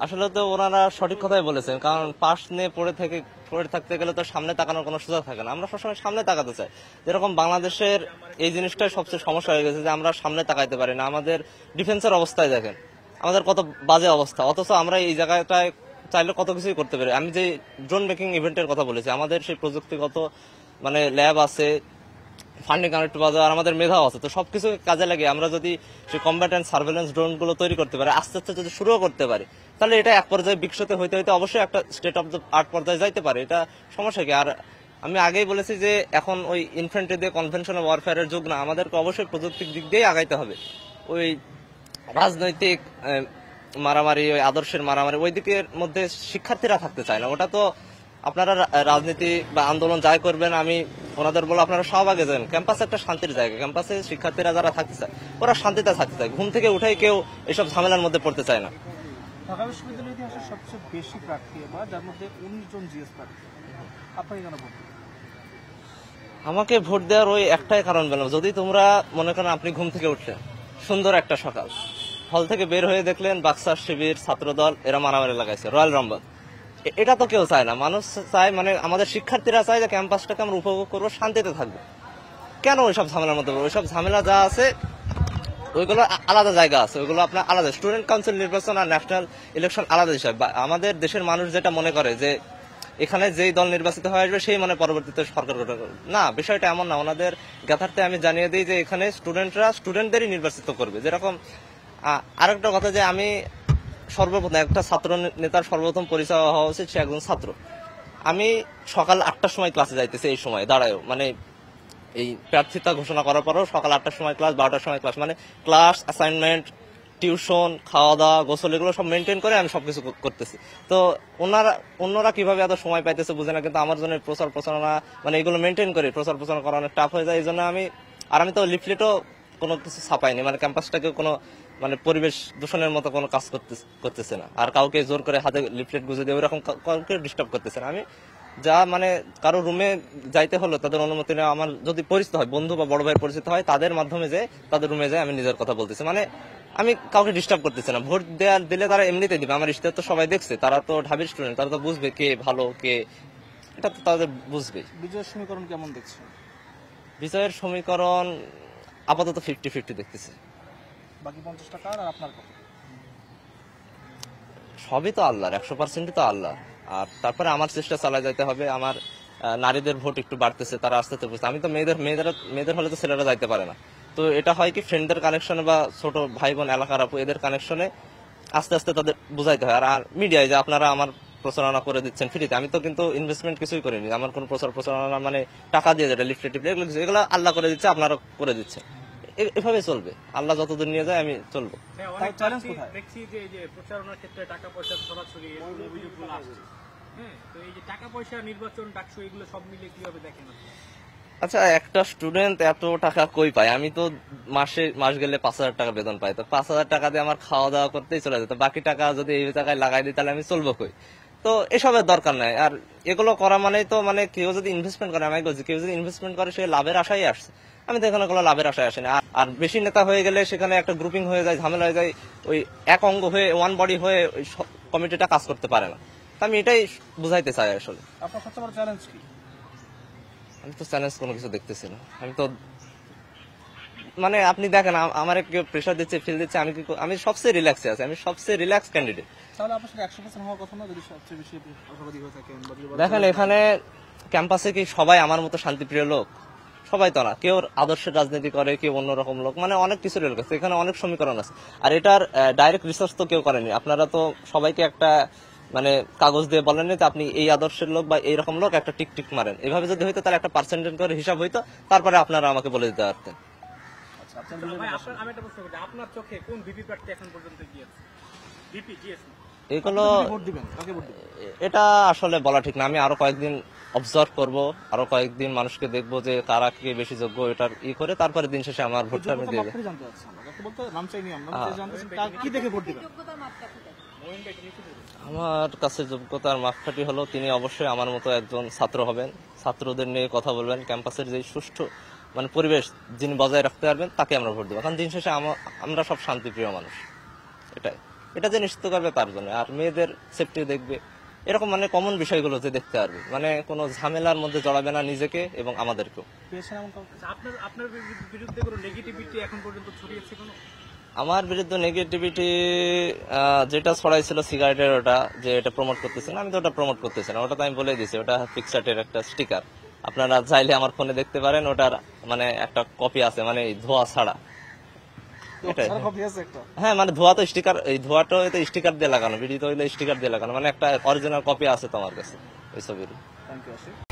আসলে তো ওনারা সঠিক কথাই বলেছেন, কারণ পাশ নিয়ে পড়ে থাকতে গেলে তো সামনে তাকানোর কোনো সুযোগ থাকে না। আমরা সবসময় সামনে তাকাতে চাই। যেরকম বাংলাদেশের এই জিনিসটাই সবচেয়ে সমস্যা হয়ে গেছে যে আমরা সামনে তাকাইতে পারি না। আমাদের ডিফেন্সের অবস্থায় দেখেন, আমাদের কত বাজে অবস্থা, অথচ আমরা এই জায়গাটায় চাইলে কত কিছুই করতে পারি। আমি যে ড্রোন মেকিং ইভেন্টের কথা বলেছি, আমাদের সেই প্রযুক্তিগত মানে ল্যাব আছে, ফান্ডিং কানেক্ট বাজার, আমাদের মেধাও আছে। তো সবকিছু কাজে লাগে আমরা যদি সেই কম্ব্যাট অ্যান্ড সার্ভেলেন্স ড্রোন গুলো তৈরি করতে পারি, আস্তে আস্তে যদি শুরুও করতে পারি, তাহলে এটা এক পর্যায়ে বিকশিত হইতে হইতে অবশ্যই একটা স্টেট অফ দ্য আর্ট পর্যায়ে যাইতে পারে। এটা সমস্যা কি? আর আমি আগেই বলেছি যে এখন ওই ইনফ্যান্ট্রি দিয়ে কনভেনশনাল ওয়ারফেয়ারের যুগ না, আমাদেরকে অবশ্যই প্রযুক্তির দিক দিয়েই আগাইতে হবে। ওই রাজনৈতিক মারামারি, ওই আদর্শের মারামারি, ওই দিকের মধ্যে শিক্ষার্থীরা থাকতে চায় না। ওটা তো আপনারা রাজনীতি বা আন্দোলন যাই করবেন, আমি ওনাদের বলো আপনারা সহভাগে যাবেন। ক্যাম্পাস একটা শান্তির জায়গা, ক্যাম্পাসে শিক্ষার্থীরা যারা থাকতে চায় ওরা শান্তিতে থাকতে চায়, ঘুম থেকে উঠেই কেউ এসব ঝামেলার মধ্যে পড়তে চায় না। ঢাকা বিশ্ববিদ্যালয়ের ইতিহাসে সবচেয়ে বেশি প্রার্থী বা যার মধ্যে 19 জন জিএস প্রার্থী, আপনাকে কেন ভোট দিবেন? আমাকে ভোট দেওয়ার ওই একটাই কারণ বললাম, যদি তোমরা মনে করেন আপনি ঘুম থেকে উঠলেন সুন্দর একটা সকাল, হল থেকে বের হয়ে দেখলেন বাক্সার শিবির, ছাত্রদল এরা মারামারি লাগাইছে, রয়্যাল রামবাগ, এটা তো কেউ চায় না। মানুষ চায়, মানে আমাদের শিক্ষার্থীরা চায় যে ক্যাম্পাসটাকে আমরা উপভোগ করবো, শান্তিতে থাকবো। কেন ওইসব ঝামেলার মধ্যে পড়বো? ওইসব ঝামেলা যা আছে ওইগুলো আলাদা জায়গা আছে, ওইগুলো আপনার আলাদা। স্টুডেন্ট কাউন্সিল নির্বাচন আর ন্যাশনাল ইলেকশন আলাদা বিষয়। আমাদের দেশের মানুষ যেটা মনে করে যে এখানে যেই দল নির্বাচিত হয়ে আসবে সেই মানে পরবর্তীতে সরকার গঠন করবে, না, বিষয়টা এমন না। ওনাদের জ্ঞাতার্থে আমি জানিয়ে দিই যে এখানে স্টুডেন্টরা স্টুডেন্টদেরই নির্বাচিত করবে। যেরকম আরেকটা কথা, যে আমি সর্বপ্রথম একটা ছাত্র নেতার সর্বপ্রথম পরিচয় হওয়া উচিত সে একজন ছাত্র। আমি সকাল 8টার সময় ক্লাসে যাইতেছি, এই সময় দাঁড়ায়ও, মানে এই প্রার্থিতা ঘোষণা করার পরেও সকাল 8টার সময় ক্লাস, 12টার সময় ক্লাস, মানে ক্লাস, অ্যাসাইনমেন্ট, টিউশন, খাওয়া দাওয়া, গোসল, এগুলো সব মেনটেন করে আমি সবকিছু করতেছি। তো অন্যরা কিভাবে এত সময় পাইতেছে বুঝে না, কিন্তু আমার জন্য প্রচার প্রচারণা মানে এগুলো মেনটেন করে প্রচার প্রচারণা করা অনেক টাফ হয়ে যায়। এই জন্য আমি তো লিফলেটও কোনো কিছু ছাপাইনি, মানে ক্যাম্পাসটাকে কোনো মানে পরিবেশ দূষণের মতো কোনো কাজ করতেছে না, আর কাউকে জোর করে হাতে লিফলেট গুঁজে দিয়ে ওইরকম কাউকে ডিস্টার্ব করতেছে না। আমি যা মানে কারো রুমে যাইতে হলো তাদের অনুমতি নেওয়া, আমার যদি পরিচিত হয়, বন্ধু বা বড় ভাইয়ের পরিচিত হয়, তাদের মাধ্যমে যে তাদের রুমে যায় আমি নিজের কথা বলতেছি, মানে আমি কাউকে ডিস্টার্ব করতেছি না। ভোট দিলে তারা এমনিতে দিবে, আমার ইশতেহার তো সবাই দেখছে, তারা তো ঢাবির স্টুডেন্ট, তারা তো বুঝবে কে ভালো কে, এটা তো তাদের বুঝবে। বিজয়ের সমীকরণ কেমন দেখছেন? বিজয়ের সমীকরণ আপাতত 50-50 দেখতেছে। বাকি 50 টাকা আর আপনার কত? সবই তো আল্লাহর, 100% তো আল্লাহ। আর তারপরে আমার চেষ্টা চালায় যেতে হবে। আমার নারীদের ভোট একটু বাড়তেছে, তারা আসতে বুঝতে, আমি তো মেয়েদের হলে তো ছেলেরা যাইতে পারে না। তো এটা হয় কি, ফ্রেন্ডদের কানেকশনে বা ছোট ভাই বোন, এলাকার আপু, এদের কানেকশনে আস্তে আস্তে তাদের বুঝাইতে হয়। আর মিডিয়ায় যে আপনারা আমার প্রচারণা করে দিচ্ছেন ফ্রিতে, আমি তো কিন্তু ইনভেস্টমেন্ট কিছুই করিনি। আমার কোনো প্রচারণা মানে টাকা দিয়ে যেটা লিফলেট এগুলো আল্লাহ করে দিচ্ছে, আপনারা করে দিচ্ছেন। এভাবে চলবে, আল্লাহ যতদূর নিয়ে যায় আমি চলবো। তাই চ্যালেঞ্জ কোথায়? দেখছি যে এই যে প্রচারণার ক্ষেত্রে টাকা পয়সা ছড়াছড়ি এগুলো অভিযোগগুলো আসছে। হ্যাঁ, তো এই যে টাকা পয়সা, নির্বাচন, ডাকসু, এগুলো সব মিলে কিভাবে দেখেন আপনি? আচ্ছা, একটা স্টুডেন্ট এত টাকা কই পায়? আমি তো মাস গেলে 5,000 টাকা বেতন পাই, তো 5,000 টাকা দিয়ে আমার খাওয়া দাওয়া করতেই চলে যেত। বাকি টাকা যদি এই টাকায় লাগাই দিই তাহলে আমি চলবো কই? তো এসবের দরকার নাই। আর এগুলো করা মানেই তো, মানে কেউ যদি ইনভেস্টমেন্ট করে, আমি বলছি কেউ যদি ইনভেস্টমেন্ট করে সে লাভের আশাই আসছে। আমি তো এখানে কোনো লাভের আশায় আসেনি। আর বেশি নেতা হয়ে গেলে সেখানে একটা গ্রুপিং হয়ে যায়, ঝামেলা হয়ে যায়, ওই এক অঙ্গ হয়ে, ওয়ান বডি হয়ে ওই কমিটিটা কাজ করতে পারে না। আমি এটাই বুঝাইতে চাই আসলে। আপনার সবচেয়ে বড় চ্যালেঞ্জ কি? আমি তো চ্যালেঞ্জ কোনো কিছু দেখতেছি না। আমি তো মানে আপনি দেখেন আমার কেউ প্রেশার দিচ্ছে, ফিল দিচ্ছে, আমি সবচেয়ে রিল্যাক্সে আছি, আমি সবচেয়ে রিল্যাক্স ক্যান্ডিডেট। তাহলে আপনার সাথে 100% হওয়ার কথা না, যদি সবচেয়ে বেশি আশাবাদী হয়ে থাকেন বা যদি দেখেন এখানে ক্যাম্পাসে কি সবাই আমার মতো শান্তিপ্রিয় লোক? সবাই তো না, কেউ আদর্শের রাজনীতি করে, কেউ অন্যরকম লোক, মানে অনেক কিছু লোক আছে এখানে, অনেক সমীকরণ আছে। আর এটার ডাইরেক্ট রিসার্চ তো কেউ করেনি। আপনারা তো সবাইকে একটা মানে কাগজ দিয়ে বলেননি যে আপনি এই আদর্শের লোক বা এইরকম লোক, একটা টিক টিক মারেন। এভাবে যদি হইতো তাহলে একটা পার্সেন্টেজ করে হিসাব হইতো, তারপরে আপনারা আমাকে বলে দিতে পারতেন। আচ্ছা, আপনার ভাই, আমি একটা প্রশ্ন করি, আপনার চোখে কোন ভিপি প্রার্থী এখন পর্যন্ত গিয়েছে? ভিপি জিএস না। এগুলো ভোট দিবেন, কাকে ভোট দিবেন? এটা আসলে বলা ঠিক না। আমি আরো কয়েকদিন অবজার্ভ করব, আরো কয়েকদিন মানুষকে দেখবো যে কারা কে বেশি যোগ্য, এটার করে তারপরে দিন শেষে আমার ভোটটা আমি দিয়ে দেব। যোগ্যতা জানতে চাচ্ছি আমরা, কাকে বলতে নাম চাইনি আমরা, জানতে চাচ্ছি কি দেখে ভোট দিবেন? আমার কাছে যোগ্যতার মাপকাঠি হলো তিনি অবশ্যই আমার মতো একজন ছাত্র হবেন, ছাত্রদের নিয়ে কথা বলবেন, ক্যাম্পাসের যে সুষ্ঠু মানে পরিবেশ যিনি বজায় রাখতে পারবেন তাকে আমরা ভোট দেবো। কারণ দিন শেষে আমরা সব শান্তিপ্রিয় মানুষ, এটাই। এটা যে নিশ্চিত করবে তার জন্য, আর মেয়েদের সেফটি দেখবে, এরকম মানে কমন বিষয়গুলো যে দেখতে পারবে, মানে কোনো ঝামেলার মধ্যে জড়াবে না নিজেকে এবং আমাদেরকেও। পেয়েছেন এমন কাউকে? আচ্ছা, আপনার বিরুদ্ধে কোনো নেগেটিভিটি এখন পর্যন্ত ছড়িয়েছে কোনো? আমার বিরুদ্ধে নেগেটিভিটি যেটা ছড়াইছিল সিগারেটের, ওটা যে এটা প্রমোট করতেছে না, আমি তো ওটা প্রমোট করতেছি না, ওটা তো আমি বলে দিয়েছি, ওটা পিকচারের একটা স্টিকার, আপনারা চাইলে আমার ফোনে দেখতে পারেন, ওটার মানে একটা কপি আছে, মানে এই ধোয়া ছাড়া। এটাই। স্যার কপি আছে একটা? হ্যাঁ, মানে ধোয়া তো স্টিকার, এই ধোয়াটা স্টিকার দিয়ে লাগানো, ভিডিও তো স্টিকার দিয়ে লাগানো, মানে একটা অরিজিনাল কপি আছে তোমার কাছে ওই ছবির। Thank you.